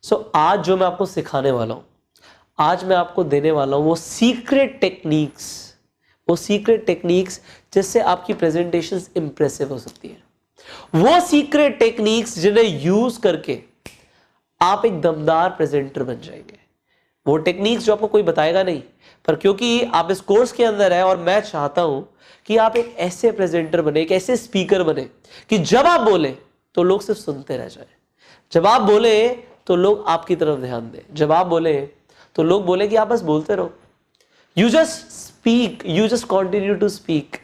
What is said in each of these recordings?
आज जो मैं आपको सिखाने वाला हूं, आज मैं आपको देने वाला हूं वो सीक्रेट टेक्निक्स जिससे आपकी प्रेजेंटेशंस इंप्रेसिव हो सकती है। वो सीक्रेट टेक्निक्स जिन्हें यूज करके आप एक दमदार प्रेजेंटर बन जाएंगे। वो टेक्निक्स जो आपको कोई बताएगा नहीं, पर क्योंकि आप इस कोर्स के अंदर है और मैं चाहता हूं कि आप एक ऐसे प्रेजेंटर बने, एक ऐसे स्पीकर बने कि जब आप बोले तो लोग सिर्फ सुनते रह जाए, जब आप बोले तो लोग आपकी तरफ ध्यान दें, जब आप बोले तो लोग बोले कि आप बस बोलते रहो, you just speak, you just continue to speak.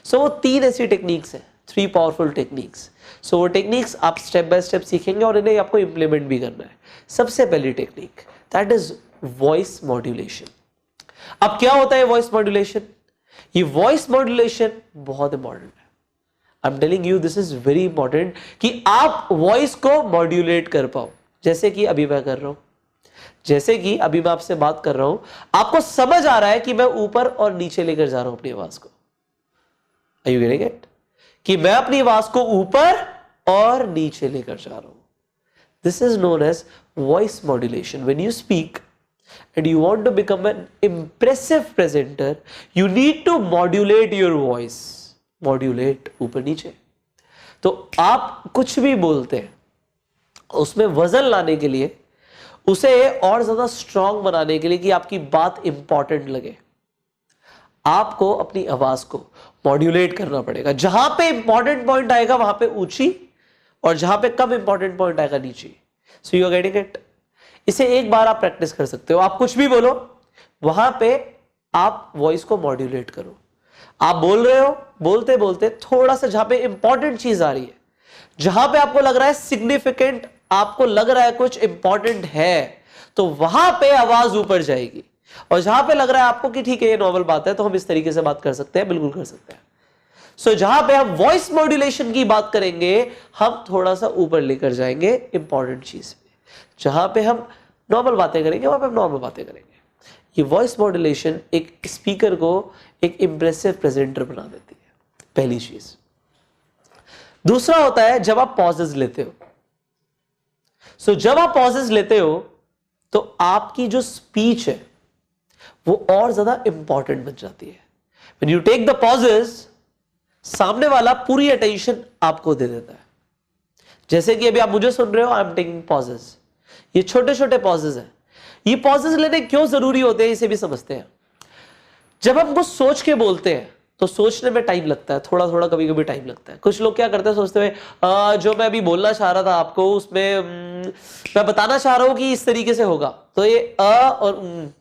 So वो 3 ऐसी टेक्निक्स हैं, 3 पावरफुल टेक्निक्स। सो वो टेक्निक्स आप स्टेप बाय स्टेप सीखेंगे और इन्हें आपको इंप्लीमेंट भी करना है। सबसे पहली technique that is voice modulation. अब क्या होता है वॉइस मॉड्यूलेशन? ये वॉइस मॉड्यूलेशन बहुत इंपॉर्टेंट है। I am telling you this is very important कि आप वॉइस को मॉड्यूलेट कर पाओ। जैसे कि अभी मैं कर रहा हूं, जैसे कि अभी मैं आपसे बात कर रहा हूं, आपको समझ आ रहा है कि मैं ऊपर और नीचे लेकर जा रहा हूं अपनी आवाज को। Are you getting it? कि मैं अपनी आवाज को ऊपर और नीचे लेकर जा रहा हूं। This is known as voice modulation. When you speak and you want to become an impressive presenter, you need to modulate your voice. Modulate ऊपर नीचे। तो आप कुछ भी बोलते हैं उसमें वजन लाने के लिए, उसे और ज्यादा स्ट्रांग बनाने के लिए कि आपकी बात इंपॉर्टेंट लगे, आपको अपनी आवाज को मॉड्यूलेट करना पड़ेगा। जहां पे इंपॉर्टेंट पॉइंट आएगा वहां पे ऊंची और जहां पे कम इंपॉर्टेंट पॉइंट आएगा नीचे। So you are getting it? इसे एक बार आप प्रैक्टिस कर सकते हो। आप कुछ भी बोलो, वहां पे आप वॉइस को मॉड्यूलेट करो। आप बोल रहे हो, बोलते बोलते थोड़ा सा जहां पे इंपॉर्टेंट चीज आ रही है, जहां पे आपको लग रहा है सिग्निफिकेंट, आपको लग रहा है कुछ इंपॉर्टेंट है, तो वहां पे आवाज ऊपर जाएगी। और जहां पे लग रहा है आपको कि ठीक है ये नॉर्मल बात है, तो हम इस तरीके से बात कर सकते हैं, बिल्कुल कर सकते हैं। सो जहां पे हम वॉइस मॉड्यूलेशन की बात करेंगे, हम थोड़ा सा ऊपर लेकर जाएंगे इंपॉर्टेंट चीज। जहां पे हम नॉर्मल बातें करेंगे वहां पे हम नॉर्मल बातें करेंगे। ये वॉइस मॉड्यूलेशन एक स्पीकर को एक इंप्रेसिव प्रेजेंटर बना देती है, पहली चीज। दूसरा होता है जब आप पॉजेस लेते हो। सो जब आप पॉजेस लेते हो तो आपकी जो स्पीच है वो और ज्यादा इंपॉर्टेंट बन जाती है। When you take the pauses, सामने वाला पूरी अटेंशन आपको दे देता है। जैसे कि अभी आप मुझे सुन रहे हो, आई एम टेकिंग पॉजेस। ये छोटे छोटे पॉजेस हैं। ये पॉजेस लेने क्यों जरूरी होते हैं इसे भी समझते हैं। जब हम कुछ सोच के बोलते हैं तो सोचने में टाइम लगता है, थोड़ा थोड़ा कभी कभी टाइम लगता है। कुछ लोग क्या करते हैं, सोचते हुए जो मैं अभी बोलना चाह रहा था आपको, उसमें मैं बताना चाह रहा हूं कि इस तरीके से होगा, तो ये और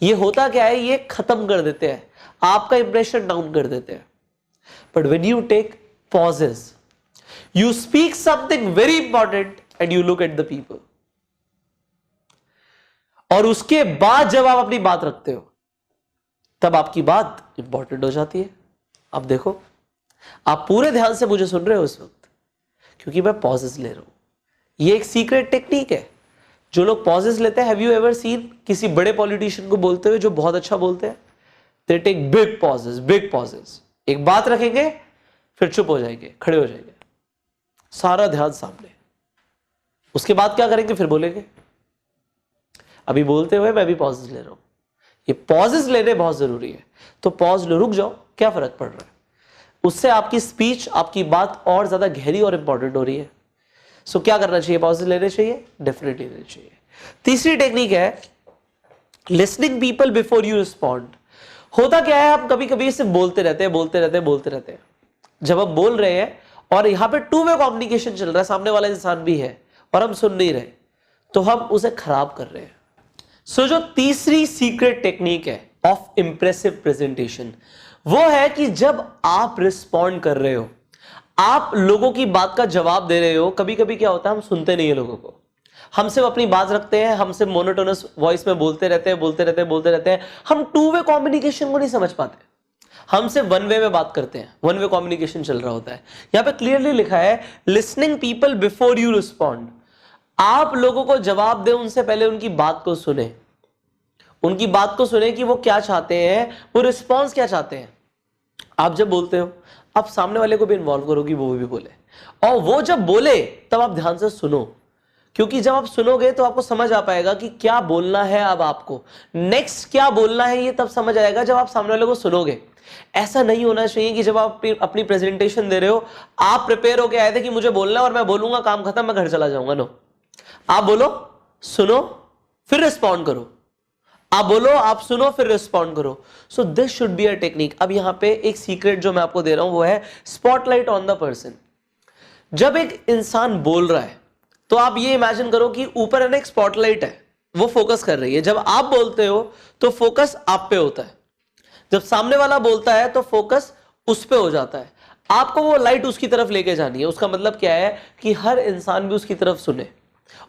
ये होता क्या है, ये खत्म कर देते हैं, आपका इंप्रेशन डाउन कर देते हैं। But when you take pauses, you speak something very important and you look at the people, और उसके बाद जब आप अपनी बात रखते हो तब आपकी बात इंपॉर्टेंट हो जाती है। अब देखो, आप पूरे ध्यान से मुझे सुन रहे हो इस वक्त, क्योंकि मैं पॉजेस ले रहा हूं। ये एक सीक्रेट टेक्निक है। जो लोग पॉजेस लेते हैं, हैव यू एवर सीन किसी बड़े पॉलिटिशियन को बोलते हुए जो बहुत अच्छा बोलते हैं? They take big pauses, big pauses. एक बात रखेंगे, फिर चुप हो जाएंगे, खड़े हो जाएंगे, सारा ध्यान सामने। उसके बाद क्या करेंगे, फिर बोलेंगे। अभी बोलते हुए मैं भी पॉजेस ले रहा हूं। ये पॉजेस लेने बहुत जरूरी है। तो पॉज लो, रुक जाओ, क्या फर्क पड़ रहा है? उससे आपकी स्पीच, आपकी बात और ज्यादा गहरी और इंपॉर्टेंट हो रही है। सो क्या करना चाहिए? पॉजेस लेने चाहिए, डेफिनेटली लेने चाहिए। तीसरी टेक्निक है listening people before you respond. होता क्या है, हम कभी कभी सिर्फ बोलते रहते हैं। जब हम बोल रहे हैं और यहां पे टू वे कम्युनिकेशन चल रहा है, सामने वाला इंसान भी है और हम सुन नहीं रहे, तो हम उसे खराब कर रहे हैं। सो जो तीसरी सीक्रेट टेक्निक है ऑफ इंप्रेसिव प्रेजेंटेशन, वो है कि जब आप रिस्पॉन्ड कर रहे हो, आप लोगों की बात का जवाब दे रहे हो। कभी कभी क्या होता है, हम सुनते नहीं है लोगों को, हम सिर्फ अपनी बात रखते हैं, हम सिर्फ मोनोटोनस वॉइस में बोलते रहते हैं। हम टू वे कम्युनिकेशन को नहीं समझ पाते, हम सिर्फ वन वे में बात करते हैं, वन वे कम्युनिकेशन चल रहा होता है। यहां पे क्लियरली लिखा है listening people before you respond. आप लोगों को जवाब दें, उनसे पहले उनकी बात को सुने, उनकी बात को सुने कि वो क्या चाहते हैं, वो रिस्पॉन्स क्या चाहते हैं। आप जब बोलते हो, आप सामने वाले को भी इन्वॉल्व करो कि वो भी बोले, और वो जब बोले तब आप ध्यान से सुनो क्योंकि जब आप सुनोगे तो आपको समझ आ पाएगा कि क्या बोलना है, अब आपको नेक्स्ट क्या बोलना है ये तब समझ आएगा जब आप सामने वाले को सुनोगे। ऐसा नहीं होना चाहिए कि जब आप अपनी प्रेजेंटेशन दे रहे हो, आप प्रिपेयर होके आए थे कि मुझे बोलना है और मैं बोलूंगा, काम खत्म, मैं घर चला जाऊंगा। नो, आप बोलो, सुनो, फिर रिस्पॉन्ड करो। आप बोलो, आप सुनो, फिर रिस्पॉन्ड करो। So this should be a technique. अब यहां पे एक सीक्रेट जो मैं आपको दे रहा हूं वो है स्पॉटलाइट ऑन द पर्सन। जब एक इंसान बोल रहा है तो आप ये इमेजिन करो कि ऊपर है ना एक स्पॉटलाइट है, वो फोकस कर रही है। जब आप बोलते हो तो फोकस आप पे होता है, जब सामने वाला बोलता है तो फोकस उस पे हो जाता है। आपको वो लाइट उसकी तरफ लेके जानी है। उसका मतलब क्या है कि हर इंसान भी उसकी तरफ सुने,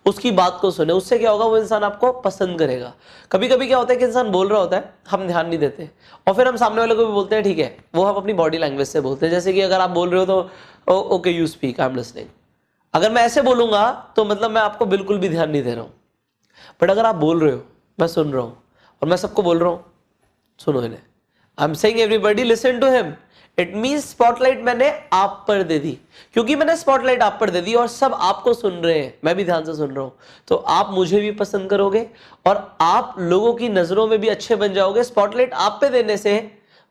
उसकी बात को सुने। उससे क्या होगा, वो इंसान आपको पसंद करेगा। कभी कभी क्या होता है कि इंसान बोल रहा होता है, हम ध्यान नहीं देते और फिर हम सामने वाले को भी बोलते हैं ठीक है, वो हम अपनी बॉडी लैंग्वेज से बोलते हैं। जैसे कि अगर आप बोल रहे हो तो okay you speak, I am listening. अगर मैं ऐसे बोलूंगा तो मतलब मैं आपको बिल्कुल भी ध्यान नहीं दे रहा हूं। बट अगर आप बोल रहे हो, मैं सुन रहा हूं और मैं सबको बोल रहा हूं सुनो इन्हें, I am saying everybody listen to him, it means spotlight मैंने आप पर दे दी। क्योंकि मैंने स्पॉटलाइट आप पर दे दी और सब आपको सुन रहे हैं, मैं भी ध्यान से सुन रहा हूं, तो आप मुझे भी पसंद करोगे और आप लोगों की नजरों में भी अच्छे बन जाओगे। स्पॉटलाइट आप पे देने से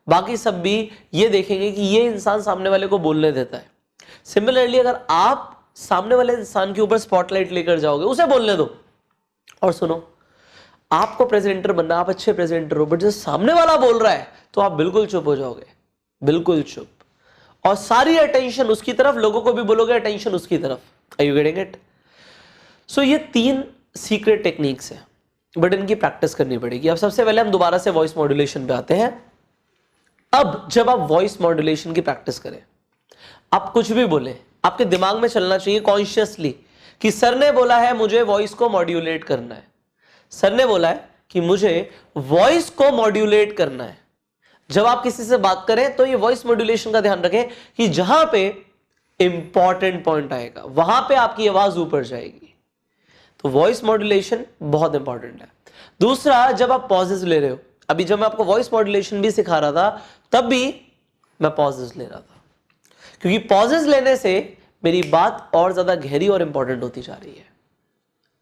बाकी सब भी ये देखेंगे कि ये इंसान सामने वाले को बोलने देता है। सिमिलरली अगर आप सामने वाले इंसान के ऊपर स्पॉटलाइट लेकर जाओगे, उसे बोलने दो और सुनो। आपको प्रेजेंटर बनना, आप अच्छे प्रेजेंटर हो, बट जब सामने वाला बोल रहा है तो आप बिल्कुल चुप हो जाओगे, बिल्कुल चुप, और सारी अटेंशन उसकी तरफ, लोगों को भी बोलोगे अटेंशन उसकी तरफ। Are you getting it? So ये 3 सीक्रेट टेक्निक्स हैं, बट इनकी प्रैक्टिस करनी पड़ेगी। अब सबसे पहले हम दोबारा से वॉइस मॉड्यूलेशन पे आते हैं। अब जब आप वॉइस मॉड्यूलेशन की प्रैक्टिस करें, आप कुछ भी बोले, आपके दिमाग में चलना चाहिए कॉन्शियसली कि सर ने बोला है मुझे वॉइस को मॉड्यूलेट करना है। सर ने बोला है कि मुझे वॉइस को मॉड्यूलेट करना है। जब आप किसी से बात करें तो ये वॉइस मॉड्यूलेशन का ध्यान रखें कि जहां पे इंपॉर्टेंट पॉइंट आएगा वहां पे आपकी आवाज ऊपर जाएगी। तो वॉइस मॉड्यूलेशन बहुत इंपॉर्टेंट है। दूसरा, जब आप पॉजेस ले रहे हो, अभी जब मैं आपको वॉइस मॉड्यूलेशन भी सिखा रहा था तब भी मैं पॉजेस ले रहा था, क्योंकि पॉजेस लेने से मेरी बात और ज्यादा गहरी और इंपॉर्टेंट होती जा रही है।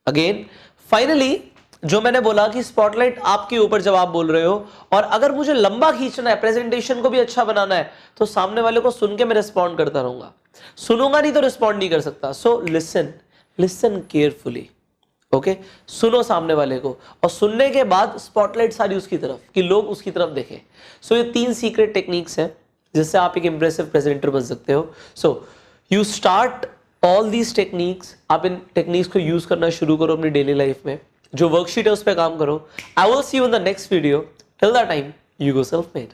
अगेन फाइनली जो मैंने बोला कि स्पॉटलाइट आपके ऊपर जब आप बोल रहे हो, और अगर मुझे लंबा खींचना है, प्रेजेंटेशन को भी अच्छा बनाना है, तो सामने वाले को सुन के मैं रिस्पॉन्ड करता रहूंगा। सुनूंगा नहीं तो रिस्पॉन्ड नहीं कर सकता। So listen carefully. ओके, सुनो सामने वाले को, और सुनने के बाद स्पॉटलाइट सारी उसकी तरफ, कि लोग उसकी तरफ देखें। सो ये 3 सीक्रेट टेक्निक्स हैं जिससे आप एक इंप्रेसिव प्रेजेंटर बन सकते हो। So you start all these techniques. आप इन टेक्निक्स को यूज करना शुरू करो अपनी डेली लाइफ में। जो वर्कशीट है उस पर काम करो। I will see you in the next video. Till that time, you go self made.